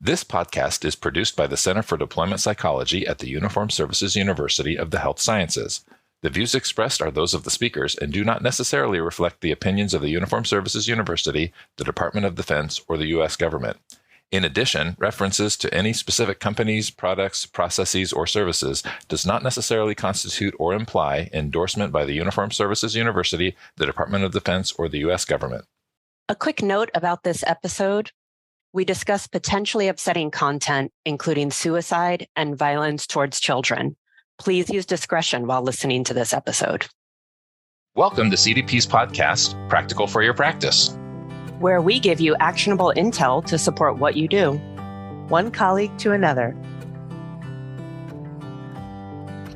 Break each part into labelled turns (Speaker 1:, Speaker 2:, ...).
Speaker 1: This podcast is produced by the Center for Deployment Psychology at the Uniformed Services University of the Health Sciences. The views expressed are those of the speakers and do not necessarily reflect the opinions of the Uniformed Services University, the Department of Defense, or the U.S. government. In addition, references to any specific companies, products, processes, or services does not necessarily constitute or imply endorsement by the Uniformed Services University, the Department of Defense, or the U.S. government.
Speaker 2: A quick note about this episode. We discuss potentially upsetting content, including suicide and violence towards children. Please use discretion while listening to this episode.
Speaker 1: Welcome to CDP's podcast, Practical for Your Practice,
Speaker 2: where we give you actionable intel to support what you do.
Speaker 3: One colleague to another.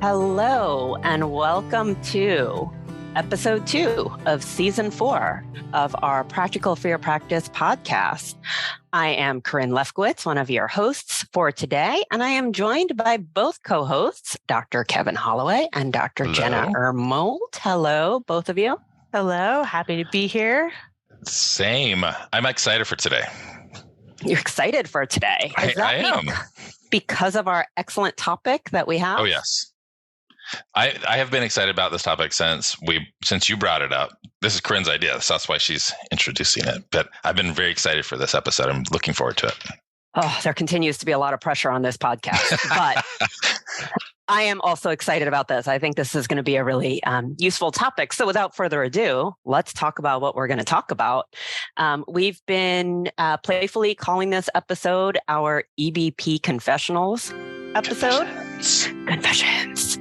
Speaker 2: Hello, and welcome to Episode 2 of Season 4 of our Practical for Your Practice podcast. I am Corinne Lefkowitz, one of your hosts for today, and I am joined by both co-hosts, Dr. Kevin Holloway and Dr.
Speaker 1: Hello.
Speaker 2: Jenna Ermold. Hello, both of you.
Speaker 3: Hello, happy to be here.
Speaker 1: Same. I'm excited for today.
Speaker 2: You're excited for today.
Speaker 1: I am.
Speaker 2: Because of our excellent topic that we have?
Speaker 1: Oh, yes. I have been excited about this topic since you brought it up. This is Corinne's idea, so that's why she's introducing it. But I've been very excited for this episode. I'm looking forward to it.
Speaker 2: Oh, there continues to be a lot of pressure on this podcast, but I am also excited about this. I think this is going to be a really useful topic. So without further ado, let's talk about what we're going to talk about. We've been playfully calling this episode our EBP Confessionals episode. Confessions.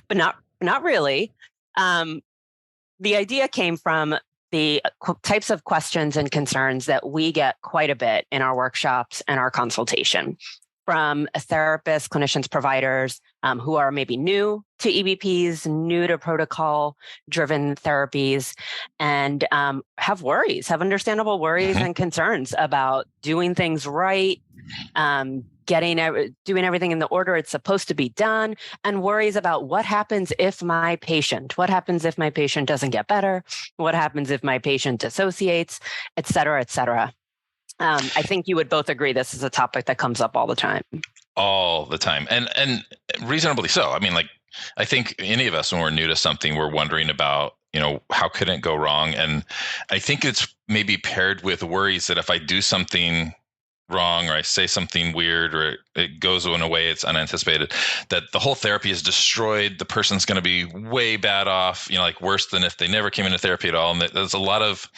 Speaker 2: But not really. The idea came from the types of questions and concerns that we get quite a bit in our workshops and our consultation from therapists, clinicians, providers who are maybe new to EBPs, new to protocol-driven therapies, and have understandable worries and concerns about doing things right, doing everything in the order it's supposed to be done, and worries about what happens if my patient doesn't get better, what happens if my patient dissociates, et cetera, et cetera. I think you would both agree this is a topic that comes up all the time.
Speaker 1: All the time. And reasonably so. I mean, I think any of us, when we're new to something, we're wondering about, how could it go wrong? And I think it's maybe paired with worries that if I do something wrong or I say something weird or it goes in a way it's unanticipated, that the whole therapy is destroyed. The person's going to be way bad off, worse than if they never came into therapy at all. And there's a lot of,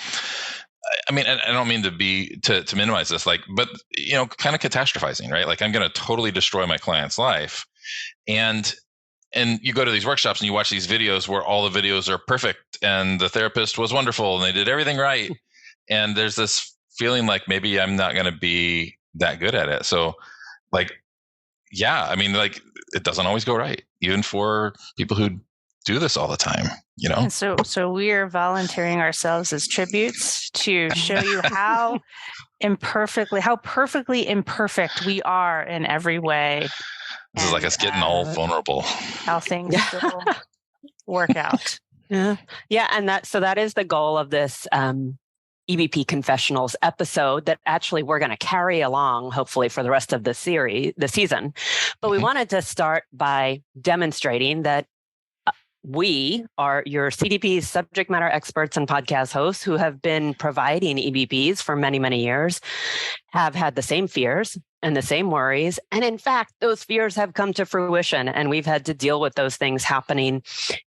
Speaker 1: I don't mean to minimize this, but kind of catastrophizing, right? I'm going to totally destroy my client's life. And you go to these workshops and you watch these videos where all the videos are perfect and the therapist was wonderful and they did everything right. And there's this feeling like maybe I'm not going to be that good at it. So it doesn't always go right, even for people who do this all the time,
Speaker 3: And so we are volunteering ourselves as tributes to show you how perfectly imperfect we are in every way.
Speaker 1: This is like us getting all vulnerable.
Speaker 3: How things still work out.
Speaker 2: Yeah. And that is the goal of this EBP Confessionals episode that actually we're going to carry along, hopefully, for the rest of the season. But we wanted to start by demonstrating that we are your CDP's subject matter experts and podcast hosts who have been providing EBPs for many, many years, have had the same fears and the same worries. And in fact, those fears have come to fruition and we've had to deal with those things happening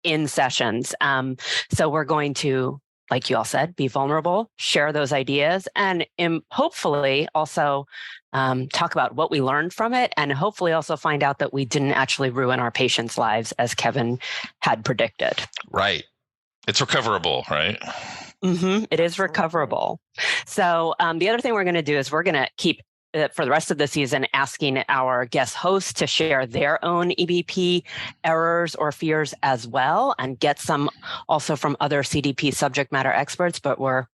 Speaker 2: in sessions. So we're going to, like you all said, be vulnerable, share those ideas, and hopefully also talk about what we learned from it, and hopefully also find out that we didn't actually ruin our patients' lives as Kevin had predicted.
Speaker 1: Right. It's recoverable, right?
Speaker 2: Mm-hmm. It is recoverable. So the other thing we're going to do is we're going to keep for the rest of the season, asking our guest hosts to share their own EBP errors or fears as well, and get some also from other CDP subject matter experts, but we're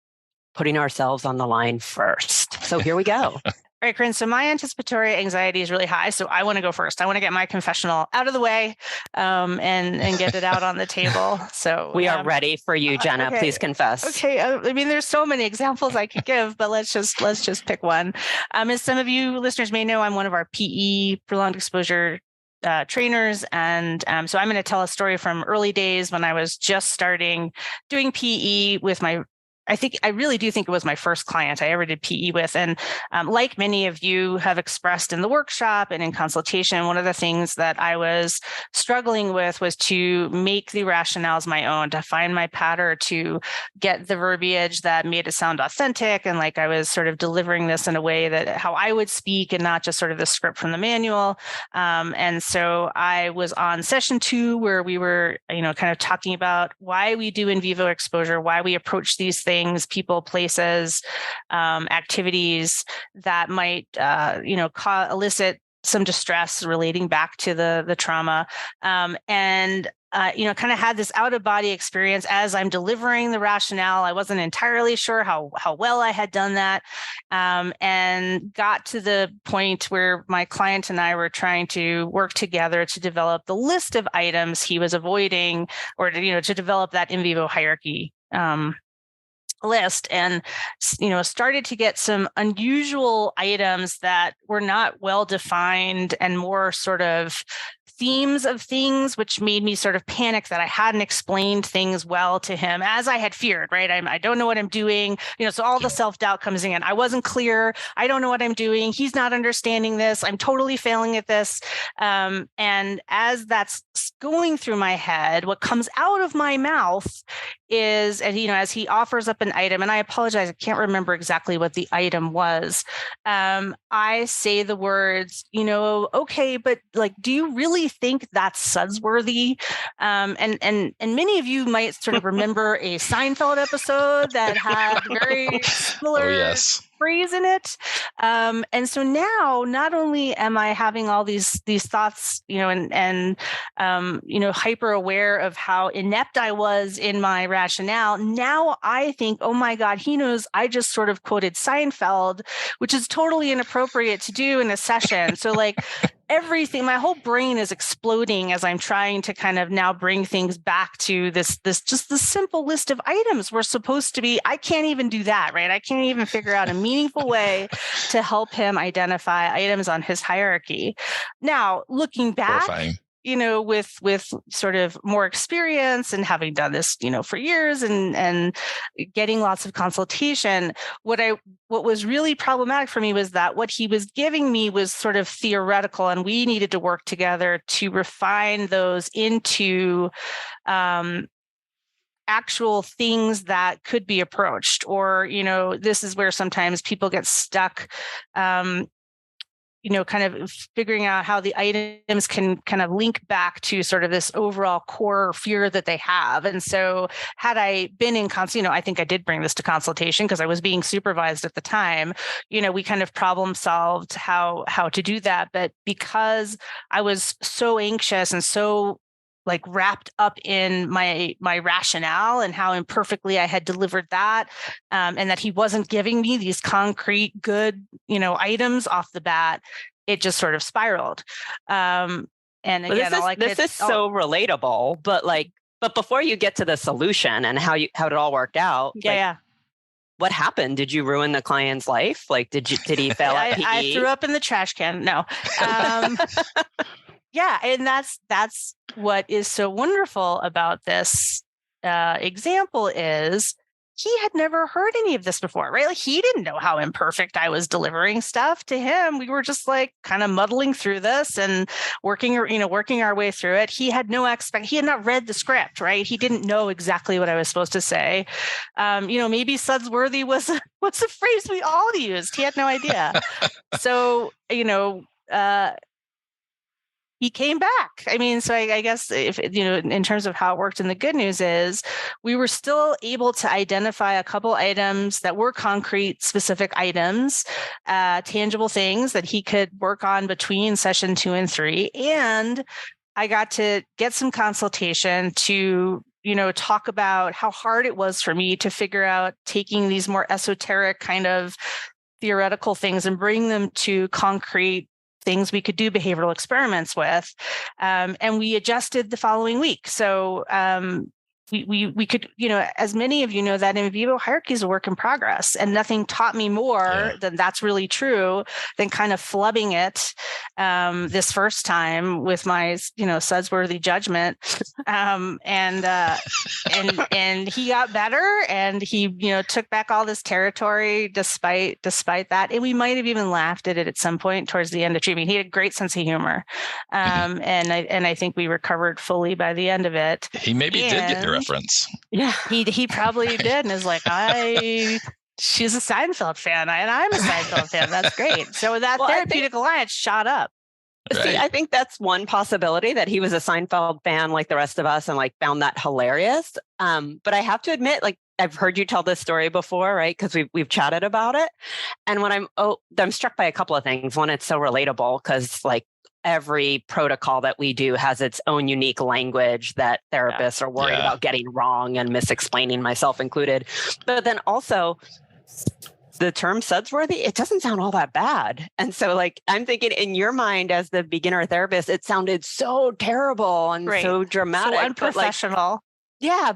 Speaker 2: putting ourselves on the line first. So here we go.
Speaker 3: All right, Corinne. So my anticipatory anxiety is really high. So I want to go first. I want to get my confessional out of the way, and get it out on the table. So
Speaker 2: we are ready for you, Jenna.
Speaker 3: Okay.
Speaker 2: Please confess.
Speaker 3: Okay. I mean, there's so many examples I could give, but let's just pick one. As some of you listeners may know, I'm one of our PE, prolonged exposure trainers. And so I'm going to tell a story from early days when I was just starting doing PE with I really do think it was my first client I ever did PE with. And like many of you have expressed in the workshop and in consultation, one of the things that I was struggling with was to make the rationales my own, to find my pattern, to get the verbiage that made it sound authentic. And like I was sort of delivering this in a way that how I would speak and not just sort of the script from the manual. And so I was on session 2 where we were, kind of talking about why we do in vivo exposure, why we approach these things, people, places, activities that might, elicit some distress relating back to the trauma. And kind of had this out of body experience as I'm delivering the rationale. I wasn't entirely sure how well I had done that, and got to the point where my client and I were trying to work together to develop the list of items he was avoiding, or to develop that in vivo hierarchy list, and started to get some unusual items that were not well defined and more sort of themes of things, which made me sort of panic that I hadn't explained things well to him as I had feared, right? I don't know what I'm doing, so all the self-doubt comes in. I wasn't clear. I don't know what I'm doing. He's not understanding this. I'm totally failing at this. And as that's going through my head, what comes out of my mouth is, and as he offers up an item, and I apologize, I can't remember exactly what the item was. I say the words, okay, but like, do you really think that's sudsworthy? And many of you might sort of remember a Seinfeld episode that had very similar phrase in it. And so now, not only am I having all these thoughts, and hyper aware of how inept I was in my rationale, now I think, oh my God, he knows I just sort of quoted Seinfeld, which is totally inappropriate to do in a session. So like everything, my whole brain is exploding as I'm trying to kind of now bring things back to this just the simple list of items we're supposed to be. I can't even do that, right? I can't even figure out a meaningful way to help him identify items on his hierarchy. Now, looking back,
Speaker 1: horrifying.
Speaker 3: With sort of more experience and having done this, for years and getting lots of consultation, what was really problematic for me was that what he was giving me was sort of theoretical, and we needed to work together to refine those into actual things that could be approached. Or, this is where sometimes people get stuck, kind of figuring out how the items can kind of link back to sort of this overall core fear that they have. And so had I been in I think I did bring this to consultation because I was being supervised at the time, we kind of problem solved how to do that. But because I was so anxious and so like wrapped up in my rationale and how imperfectly I had delivered that, and that he wasn't giving me these concrete good, items off the bat, it just sort of spiraled. And again,
Speaker 2: this is so relatable, but before you get to the solution and how it all worked out, what happened? Did you ruin the client's life? Like, did he fail at PE?
Speaker 3: I threw up in the trash can. No. Yeah, and that's what is so wonderful about this example is he had never heard any of this before, right? Like he didn't know how imperfect I was delivering stuff to him. We were just like kind of muddling through this and working our way through it. He had he had not read the script, right? He didn't know exactly what I was supposed to say. Maybe sudsworthy was a phrase we all used. He had no idea. So, he came back. I mean, so I guess if, in terms of how it worked, and the good news is we were still able to identify a couple items that were concrete, specific items, tangible things that he could work on between session 2 and 3. And I got to get some consultation to, talk about how hard it was for me to figure out taking these more esoteric kind of theoretical things and bring them to concrete things we could do behavioral experiments with. And we adjusted the following week. So we could, as many of you know, that in vivo hierarchy is a work in progress, and nothing taught me more than that's really true than kind of flubbing it this first time with my, sudsworthy judgment. And he got better, and he, took back all this territory despite that. And we might have even laughed at it at some point towards the end of treatment. He had a great sense of humor. And I think we recovered fully by the end of it.
Speaker 1: He maybe did get the reference.
Speaker 3: Yeah, he probably did, and is like, she's a Seinfeld fan, and I'm a Seinfeld fan. That's great. So that therapeutic alliance shot up.
Speaker 1: Right.
Speaker 2: See, I think that's one possibility, that he was a Seinfeld fan like the rest of us and like found that hilarious. But I have to admit, like, I've heard you tell this story before, right? Because we've chatted about it. And when I'm struck by a couple of things. One, it's so relatable because like every protocol that we do has its own unique language that therapists are worried about getting wrong and misexplaining, myself included. But then also the term sudsworthy, it doesn't sound all that bad. And so like, I'm thinking in your mind as the beginner therapist, it sounded so terrible and so dramatic.
Speaker 3: So unprofessional.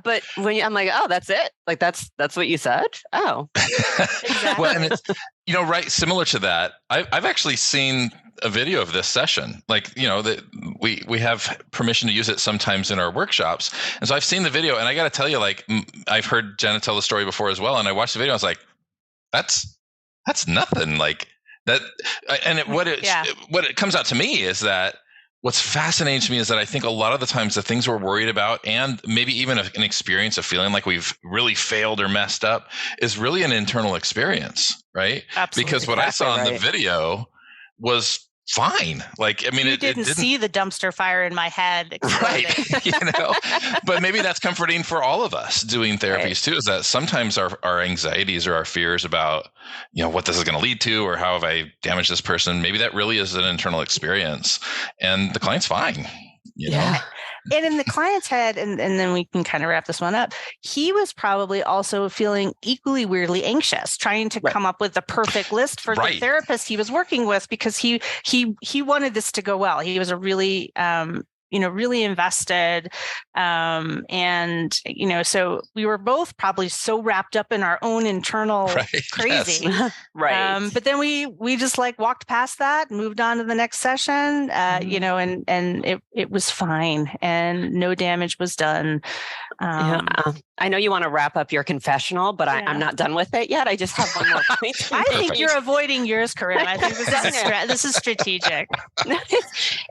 Speaker 2: But when I'm like, oh, that's it. Like, that's what you said. Oh,
Speaker 3: exactly.
Speaker 1: Well, and it's, right. Similar to that, I've actually seen a video of this session. Like, that we have permission to use it sometimes in our workshops. And so I've seen the video, and I got to tell you, like, I've heard Jenna tell the story before as well. And I watched the video. I was like, that's nothing like that. And what it comes out to me is that what's fascinating to me is that I think a lot of the times the things we're worried about, and maybe even an experience of feeling like we've really failed or messed up, is really an internal experience, right?
Speaker 3: Absolutely.
Speaker 1: Because what I saw in the video was fine. Like, I mean,
Speaker 3: it didn't see the dumpster fire in my head exploding.
Speaker 1: Right? But maybe that's comforting for all of us doing therapies too, is that sometimes our anxieties or our fears about, what this is going to lead to, or how have I damaged this person, maybe that really is an internal experience, and the client's fine. You know?
Speaker 3: And in the client's head, and then we can kind of wrap this one up, he was probably also feeling equally weirdly anxious, trying to come up with the perfect list for the therapist he was working with, because he wanted this to go well. He was a really really invested. And, so we were both probably so wrapped up in our own internal crazy.
Speaker 2: Yes.
Speaker 3: But then we just like walked past that and moved on to the next session, and it was fine and no damage was done.
Speaker 2: I know you want to wrap up your confessional, but I'm not done with it yet. I just have one more point.
Speaker 3: I think you're avoiding yours, Corinne. I think this is strategic.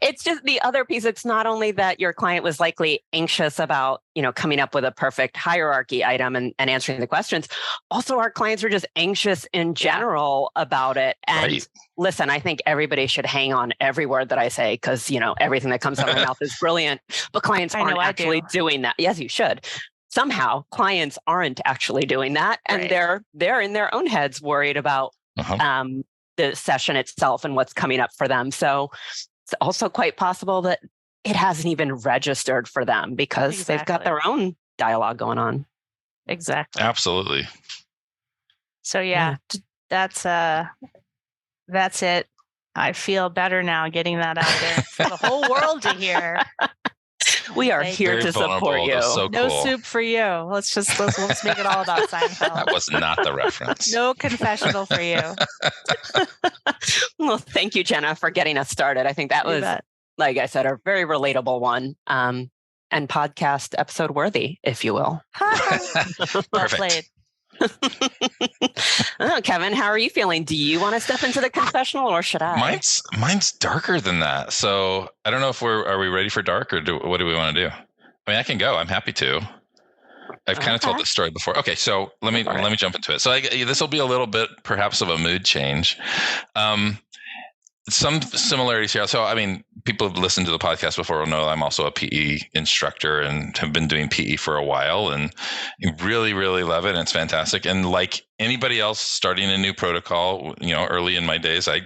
Speaker 2: It's just the other piece. It's not only that your client was likely anxious about, coming up with a perfect hierarchy item and answering the questions. Also, our clients were just anxious in general about it. And listen, I think everybody should hang on every word that I say, because, everything that comes out of my mouth is brilliant, but clients aren't actually doing that. Yes, you should. Somehow clients aren't actually doing that. And they're in their own heads worried about the session itself and what's coming up for them. So it's also quite possible that it hasn't even registered for them because they've got their own dialogue going on.
Speaker 3: Exactly.
Speaker 1: Absolutely.
Speaker 3: So that's it. I feel better now getting that out there for the whole world to hear.
Speaker 2: We are here to support you.
Speaker 1: So
Speaker 3: no
Speaker 1: cool.
Speaker 3: soup for you. Let's make it all about Seinfeld.
Speaker 1: That was not the reference.
Speaker 3: No confessional for you.
Speaker 2: Well, thank you, Jenna, for getting us started. I think that was, like I said, a very relatable one, and podcast episode worthy, if you will.
Speaker 3: Well played.
Speaker 2: Kevin, how are you feeling? Do you want to step into the confessional, or should I?
Speaker 1: Mine's darker than that. So I don't know if are we ready for dark, or what do we want to do? I mean, I can go. I'm happy to. I've kind of told this story before. Okay, so let me jump into it. So this will be a little bit perhaps of a mood change. Some similarities here. So, I mean, people have listened to the podcast before will know I'm also a PE instructor and have been doing PE for a while, and really, really love it. And it's fantastic. And like anybody else starting a new protocol, early in my days, I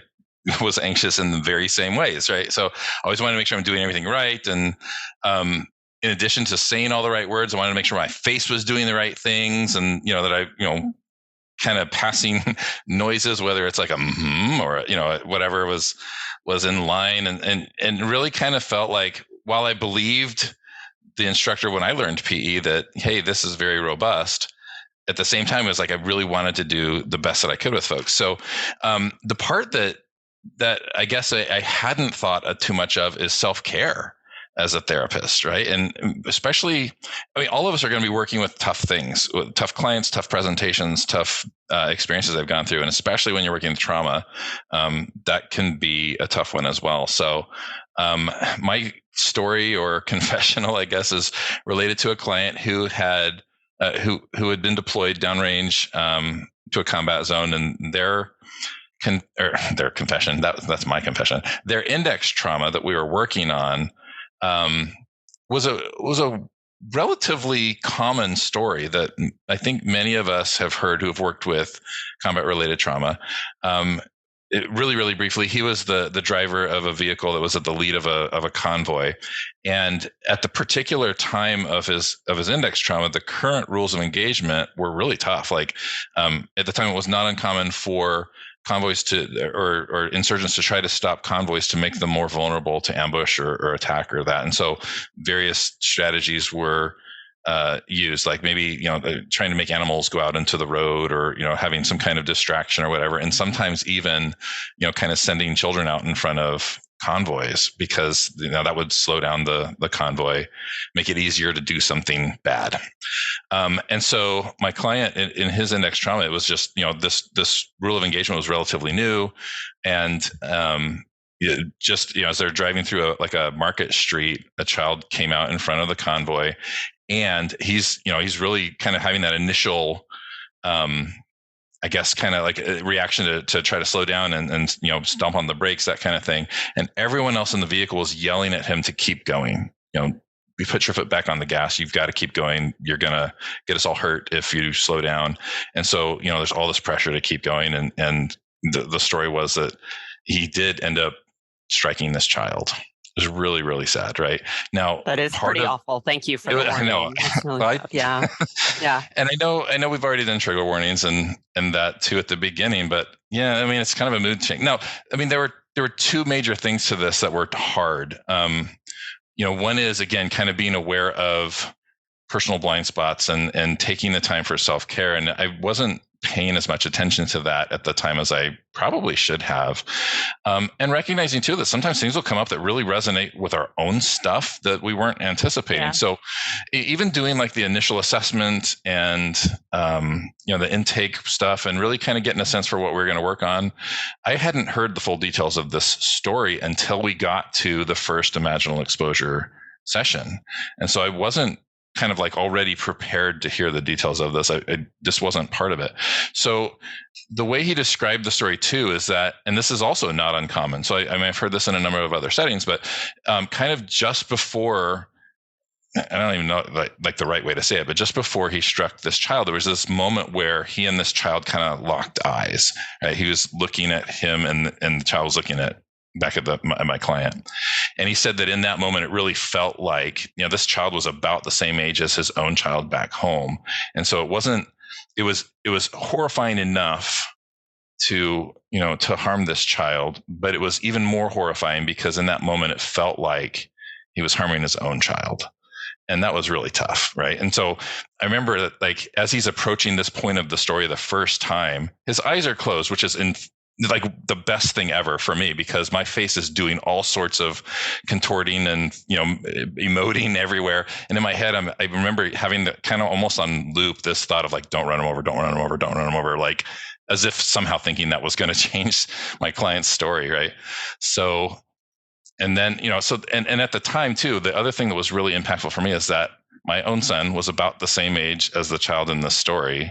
Speaker 1: was anxious in the very same ways, right? So I always wanted to make sure I'm doing everything right. And in addition to saying all the right words, I wanted to make sure my face was doing the right things, and that I, kind of passing noises, whether it's like a or whatever was in line, and really kind of felt like, while I believed the instructor when I learned PE that, hey, this is very robust, at the same time, it was like I really wanted to do the best that I could with folks. So the part that I guess I hadn't thought too much of is self-care as a therapist, right? And especially, I mean, all of us are going to be working with tough things, with tough clients, tough presentations, tough experiences I've gone through. And especially when you're working with trauma, that can be a tough one as well. So my story, or confessional, I guess, is related to a client who had been deployed downrange to a combat zone, and their confession, that's my confession, their index trauma that we were working on was a relatively common story that I think many of us have heard who have worked with combat related trauma. Really briefly, he was the driver of a vehicle that was at the lead of a convoy, and at the particular time of his index trauma, the current rules of engagement were really tough. Like at the time, it was not uncommon for convoys or insurgents to try to stop convoys to make them more vulnerable to ambush or attack or that. And so various strategies were used, like maybe, trying to make animals go out into the road, or, having some kind of distraction or whatever. And sometimes even, kind of sending children out in front of convoys, because, that would slow down the convoy, make it easier to do something bad. And so my client in his index trauma, it was just, this rule of engagement was relatively new. And, as they're driving through a market street, a child came out in front of the convoy, and he's really kind of having that initial, I guess, kind of like a reaction to try to slow down and stomp on the brakes, that kind of thing. And everyone else in the vehicle was yelling at him to keep going. You put your foot back on the gas. You've got to keep going. You're going to get us all hurt if you slow down. And so, there's all this pressure to keep going. And the story was that he did end up striking this child. It was really, really sad, right? Now,
Speaker 2: that is pretty awful. Thank you for the warning.
Speaker 1: I know.
Speaker 2: Really yeah.
Speaker 1: And I know we've already done trigger warnings and that too at the beginning, but yeah, I mean, it's kind of a mood change. Now, I mean, there were two major things to this that were hard. One is, again, kind of being aware of personal blind spots and taking the time for self-care. And I wasn't paying as much attention to that at the time as I probably should have. And recognizing too that sometimes things will come up that really resonate with our own stuff that we weren't anticipating. Yeah. So even doing like the initial assessment and, the intake stuff, and really kind of getting a sense for what we're going to work on, I hadn't heard the full details of this story until we got to the first imaginal exposure session. And so I wasn't kind of like already prepared to hear the details of this. I just wasn't part of it. So the way he described the story too is that, and this is also not uncommon. So I mean, I've heard this in a number of other settings, but kind of just before, I don't even know like the right way to say it, but just before he struck this child, there was this moment where he and this child kind of locked eyes. Right? He was looking at him, and the child was looking back at my client. And he said that in that moment, it really felt like, this child was about the same age as his own child back home. And so it was horrifying enough to harm this child, but it was even more horrifying because in that moment, it felt like he was harming his own child. And that was really tough, right? And so I remember that, like, as he's approaching this point of the story the first time, his eyes are closed, which is like the best thing ever for me, because my face is doing all sorts of contorting and, emoting everywhere. And in my head, I remember having the kind of almost on loop, this thought of like, don't run him over, don't run him over, don't run him over. Like as if somehow thinking that was going to change my client's story. Right. So, and then, and at the time too, the other thing that was really impactful for me is that my own son was about the same age as the child in this story,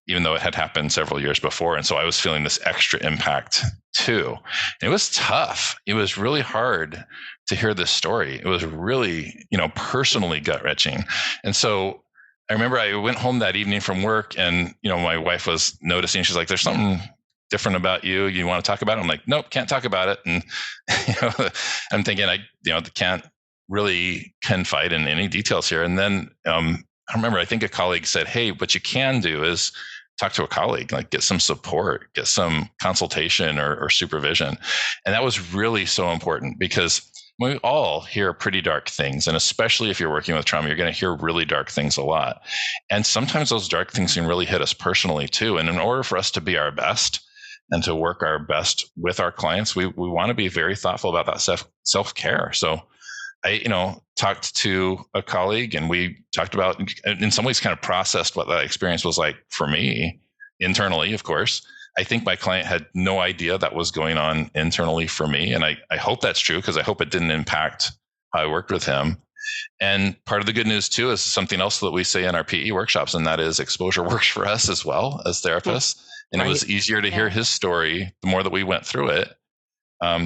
Speaker 1: even though it had happened several years before. And so I was feeling this extra impact too. And it was tough. It was really hard to hear this story. It was really, personally gut-wrenching. And so I remember I went home that evening from work, and, my wife was noticing, she's like, there's something different about you. You want to talk about it? I'm like, nope, can't talk about it. And, I'm thinking I can't really confide in any details here. And then, I remember, I think a colleague said, hey, what you can do is talk to a colleague, like get some support, get some consultation or supervision. And that was really so important because we all hear pretty dark things. And especially if you're working with trauma, you're going to hear really dark things a lot. And sometimes those dark things can really hit us personally too. And in order for us to be our best and to work our best with our clients, we want to be very thoughtful about that self-care. So I, talked to a colleague and we talked about, in some ways, kind of processed what that experience was like for me internally, of course. I think my client had no idea that was going on internally for me. And I hope that's true because I hope it didn't impact how I worked with him. And part of the good news too is something else that we say in our PE workshops, and that is exposure works for us as well as therapists. And It was easier to hear his story the more that we went through it.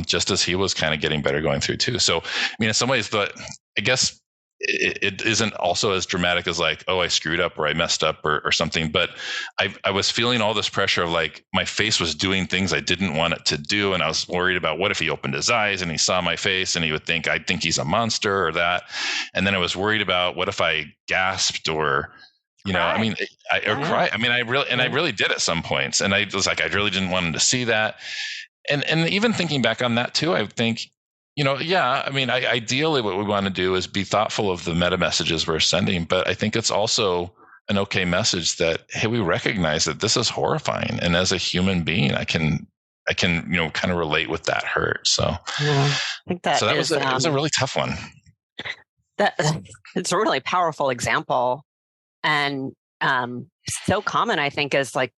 Speaker 1: Just as he was kind of getting better going through too. So, in some ways, but I guess it isn't also as dramatic as like, oh, I screwed up or I messed up or something. But I was feeling all this pressure of like my face was doing things I didn't want it to do. And I was worried about what if he opened his eyes and he saw my face and he would think, I think he's a monster or that. And then I was worried about what if I gasped or, cry. Cry. I really did at some points. And I was like, I really didn't want him to see that. And even thinking back on that too, I think, ideally what we want to do is be thoughtful of the meta messages we're sending, but I think it's also an okay message that, hey, we recognize that this is horrifying. And as a human being, I can, kind of relate with that hurt. So,
Speaker 2: I think that
Speaker 1: was a really tough one.
Speaker 2: It's a really powerful example. And so common, I think, is like,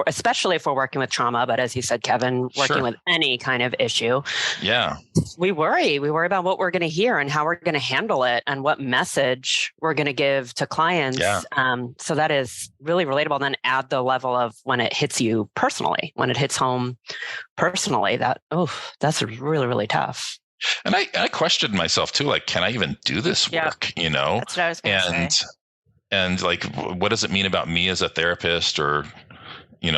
Speaker 2: especially if we're working with trauma, but as you said, Kevin, working with any kind of issue, we worry about what we're going to hear and how we're going to handle it and what message we're going to give to clients. So that is really relatable. Then add the level of when it hits you personally, when it hits home personally, that's really, really tough.
Speaker 1: And I questioned myself too, like, can I even do this work?
Speaker 3: That's what I was going to say.
Speaker 1: And like, what does it mean about me as a therapist or, I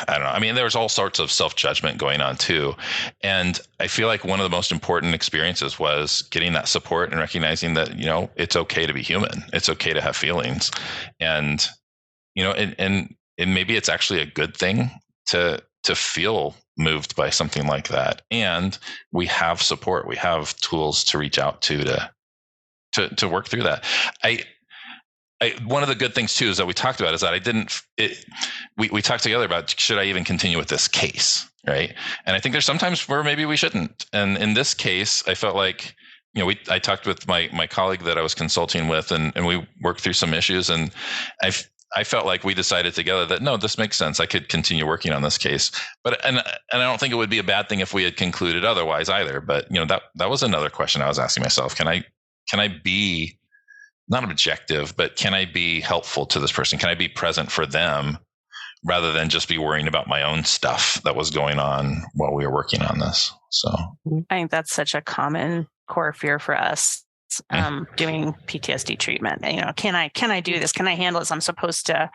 Speaker 1: don't know. There's all sorts of self-judgment going on too. And I feel like one of the most important experiences was getting that support and recognizing that, it's okay to be human. It's okay to have feelings. And, and maybe it's actually a good thing to feel moved by something like that. And we have support. We have tools to reach out to work through that. One of the good things too is that we talked about is that we talked together about, should I even continue with this case, right? And I think there's sometimes where maybe we shouldn't. And in this case, I felt like, I talked with my colleague that I was consulting with, and we worked through some issues, and I felt like we decided together that no, this makes sense. I could continue working on this case, and I don't think it would be a bad thing if we had concluded otherwise either. But that was another question I was asking myself: Can I be not objective, but can I be helpful to this person? Can I be present for them rather than just be worrying about my own stuff that was going on while we were working on this? So
Speaker 3: I think that's such a common core fear for us doing PTSD treatment. Can I do this? Can I handle this? I'm supposed to,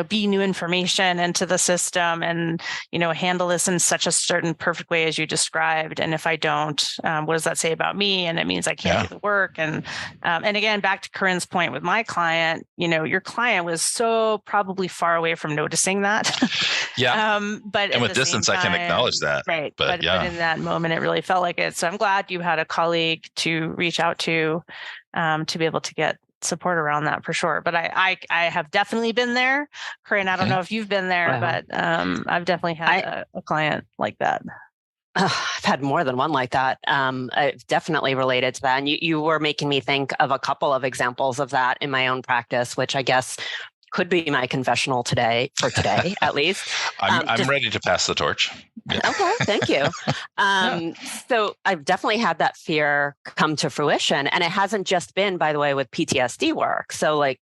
Speaker 3: be new information into the system and, handle this in such a certain perfect way as you described. And if I don't, what does that say about me? And it means I can't do the work. And again, back to Corinne's point with my client, your client was so probably far away from noticing that. But
Speaker 1: with distance, I can acknowledge that.
Speaker 3: Right. But in that moment, it really felt like it. So I'm glad you had a colleague to reach out to be able to get support around that for sure. But I have definitely been there. Corinne, I don't know if you've been there, but I've definitely had a client like that.
Speaker 2: I've had more than one like that. I've definitely related to that. And you were making me think of a couple of examples of that in my own practice, which I guess could be my confessional today, at least.
Speaker 1: I'm ready to pass the torch. Yeah.
Speaker 2: Okay, thank you. So I've definitely had that fear come to fruition. And it hasn't just been, by the way, with PTSD work. So I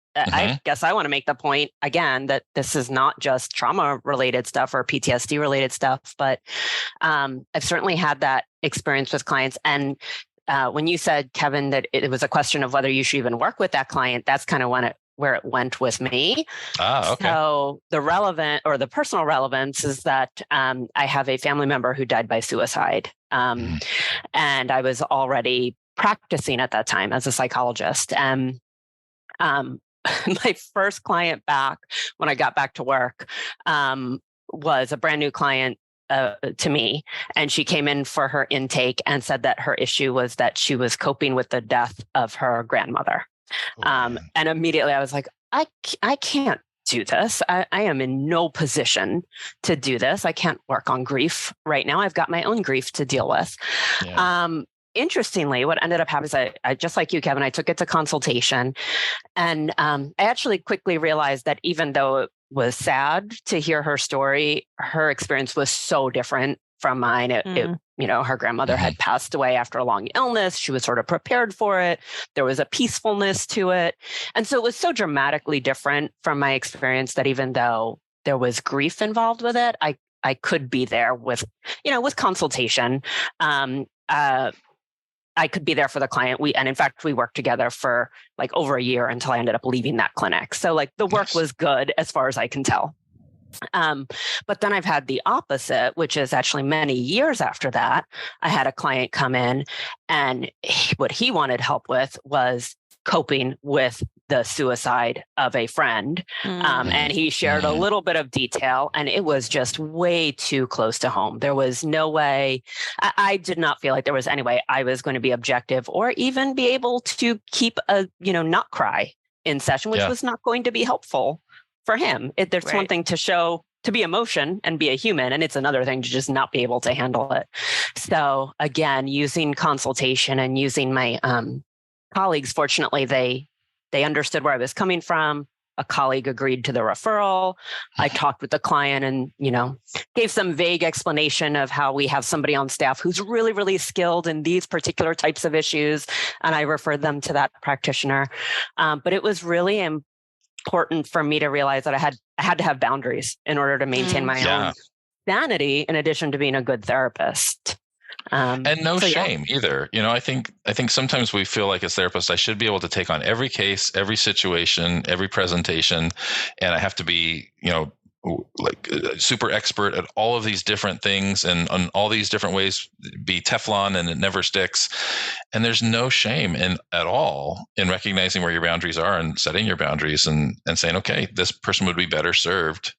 Speaker 2: guess I want to make the point again that this is not just trauma related stuff or PTSD related stuff, but I've certainly had that experience with clients. And when you said, Kevin, that it was a question of whether you should even work with that client, that's kind of where it went with me.
Speaker 1: Okay.
Speaker 2: So the personal relevance is that I have a family member who died by suicide. And I was already practicing at that time as a psychologist. my first client back when I got back to work was a brand new client to me. And she came in for her intake and said that her issue was that she was coping with the death of her grandmother. And immediately I was like, I can't do this. I am in no position to do this. I can't work on grief right now. I've got my own grief to deal with. Yeah. Interestingly, what ended up happening is I just like you, Kevin, I took it to consultation. And I actually quickly realized that even though it was sad to hear her story, her experience was so different from mine. Her grandmother had passed away after a long illness. She was sort of prepared for it. There was a peacefulness to it. And so it was so dramatically different from my experience that even though there was grief involved with it, I could be there with consultation. I could be there for the client. And in fact, we worked together for like over a year until I ended up leaving that clinic. So like the work was good as far as I can tell. But then I've had the opposite, which is actually many years after that, I had a client come in and what he wanted help with was coping with the suicide of a friend. And he shared a little bit of detail and it was just way too close to home. There was no way, I did not feel like there was any way I was going to be objective or even be able to keep a, not cry in session, which was not going to be helpful for him. There's one thing to be emotion and be a human, and it's another thing to just not be able to handle it. So again, using consultation and using my colleagues, fortunately, they understood where I was coming from. A colleague agreed to the referral. I talked with the client and, gave some vague explanation of how we have somebody on staff who's really, really skilled in these particular types of issues. And I referred them to that practitioner. But it was really important for me to realize that I had to have boundaries in order to maintain my own sanity, in addition to being a good therapist.
Speaker 1: And no shame either. I think sometimes we feel like as therapists, I should be able to take on every case, every situation, every presentation, and I have to be, like super expert at all of these different things and on all these different ways, be Teflon and it never sticks. And there's no shame at all in recognizing where your boundaries are and setting your boundaries and saying, okay, this person would be better served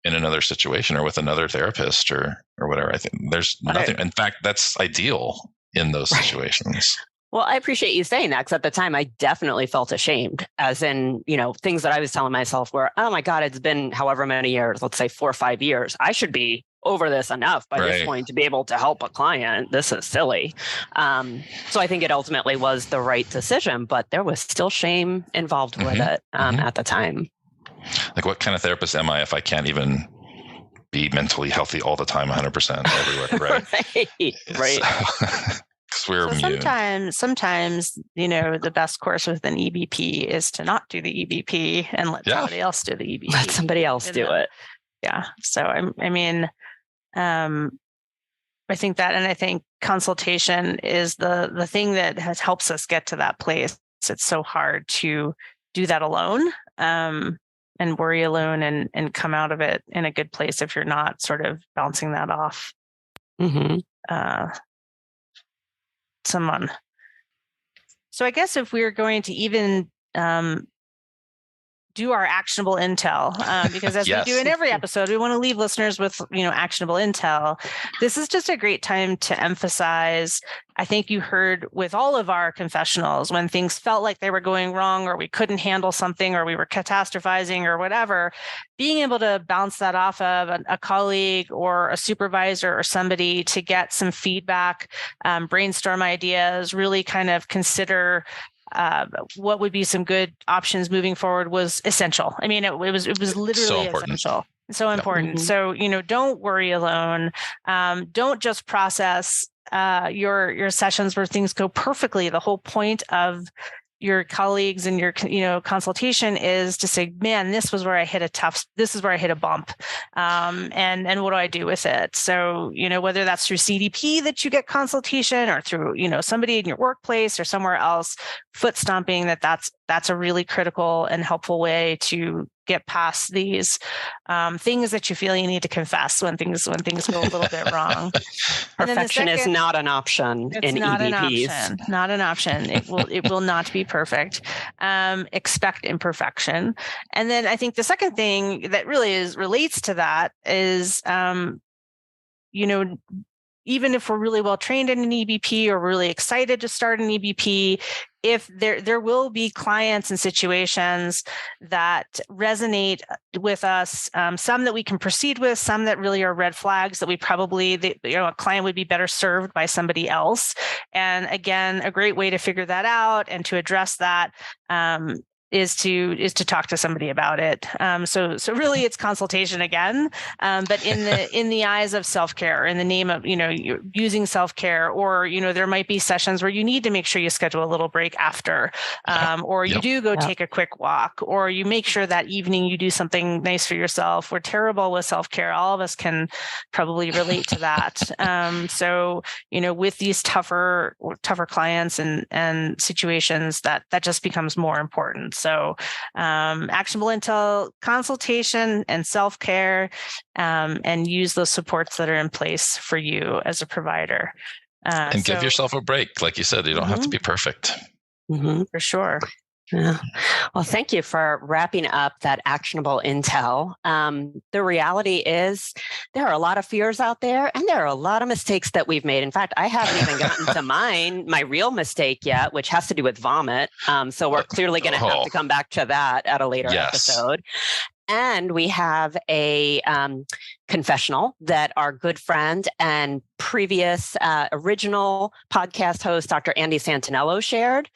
Speaker 1: in another situation or with another therapist or whatever. I think there's nothing. In fact, that's ideal in those situations.
Speaker 2: Well, I appreciate you saying that because at the time I definitely felt ashamed, as in, things that I was telling myself were, oh my God, it's been however many years, let's say 4 or 5 years. I should be over this enough by this point to be able to help a client. This is silly. So I think it ultimately was the right decision, but there was still shame involved with it at the time.
Speaker 1: Like, what kind of therapist am I if I can't even be mentally healthy all the time, 100% everywhere, right?
Speaker 2: Right.
Speaker 1: So, we're immune.
Speaker 3: Sometimes, the best course with an EBP is to not do the EBP and let somebody else do the EBP.
Speaker 2: Let somebody else do it.
Speaker 3: Yeah. So, I think that, and I think consultation is the thing that helps us get to that place. It's so hard to do that alone. And worry alone and come out of it in a good place if you're not sort of bouncing that off someone. So I guess if we're going to even do our actionable intel, because as we do in every episode, we want to leave listeners with, actionable intel. This is just a great time to emphasize, I think you heard with all of our confessionals, when things felt like they were going wrong or we couldn't handle something or we were catastrophizing or whatever, being able to bounce that off of a colleague or a supervisor or somebody to get some feedback, brainstorm ideas, really kind of consider what would be some good options moving forward was essential. I mean, it was literally so essential. So important. So, don't worry alone. Don't just process your sessions where things go perfectly. The whole point of your colleagues and your, consultation is to say, man, this is where I hit a bump. And what do I do with it? So, whether that's through CDP that you get consultation or through, somebody in your workplace or somewhere else, foot stomping, that's a really critical and helpful way to get past these things that you feel you need to confess when things go a little bit wrong.
Speaker 2: Perfection is not an option in EBPs.
Speaker 3: Not an option. It will not be perfect. Expect imperfection. And then I think the second thing that really relates to that is, even if we're really well trained in an EBP or really excited to start an EBP, if there will be clients and situations that resonate with us, some that we can proceed with, some that really are red flags that we probably, a client would be better served by somebody else. And again, a great way to figure that out and to address that is to talk to somebody about it. So really it's consultation again, but in the eyes of self-care, in the name of, using self-care, or, there might be sessions where you need to make sure you schedule a little break after, or you do go take a quick walk, or you make sure that evening you do something nice for yourself. We're terrible with self-care. All of us can probably relate to that. So, with these tougher clients and situations, that just becomes more important. So actionable intel, consultation, and self-care, and use those supports that are in place for you as a provider.
Speaker 1: And give yourself a break. Like you said, you don't have to be perfect.
Speaker 3: For sure.
Speaker 2: Yeah. Well, thank you for wrapping up that actionable intel. The reality is there are a lot of fears out there, and there are a lot of mistakes that we've made. In fact, I haven't even gotten to my real mistake yet, which has to do with vomit. So we're clearly going to have to come back to that at a later episode. And we have a confessional that our good friend and previous original podcast host, Dr. Andy Santinello, shared.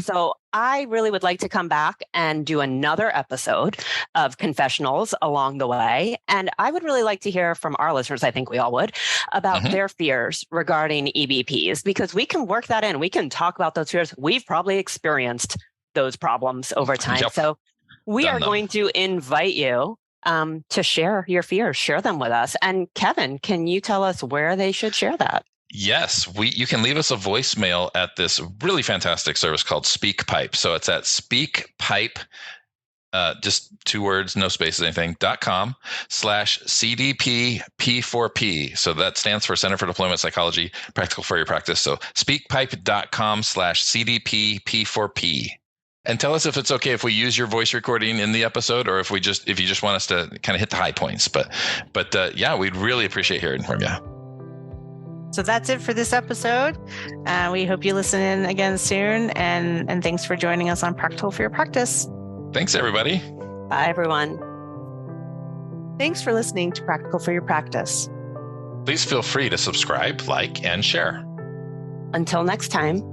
Speaker 2: So I really would like to come back and do another episode of Confessionals along the way. And I would really like to hear from our listeners, I think we all would, about their fears regarding EBPs, because we can work that in. We can talk about those fears. We've probably experienced those problems over time. So we are going to invite you to share your fears, share them with us. And Kevin, can you tell us where they should share that?
Speaker 1: Yes, you can leave us a voicemail at this really fantastic service called SpeakPipe. So it's at SpeakPipe, just 2 words, no spaces, anything, .com/CDP-P4P. So that stands for Center for Deployment Psychology, Practical for Your Practice. So SpeakPipe.com/CDP-P4P. And tell us if it's okay if we use your voice recording in the episode, or if you just want us to kind of hit the high points. But we'd really appreciate hearing from you.
Speaker 3: So that's it for this episode. We hope you listen in again soon. And thanks for joining us on Practical for Your Practice.
Speaker 1: Thanks, everybody.
Speaker 2: Bye, everyone.
Speaker 3: Thanks for listening to Practical for Your Practice.
Speaker 1: Please feel free to subscribe, like, and share.
Speaker 2: Until next time.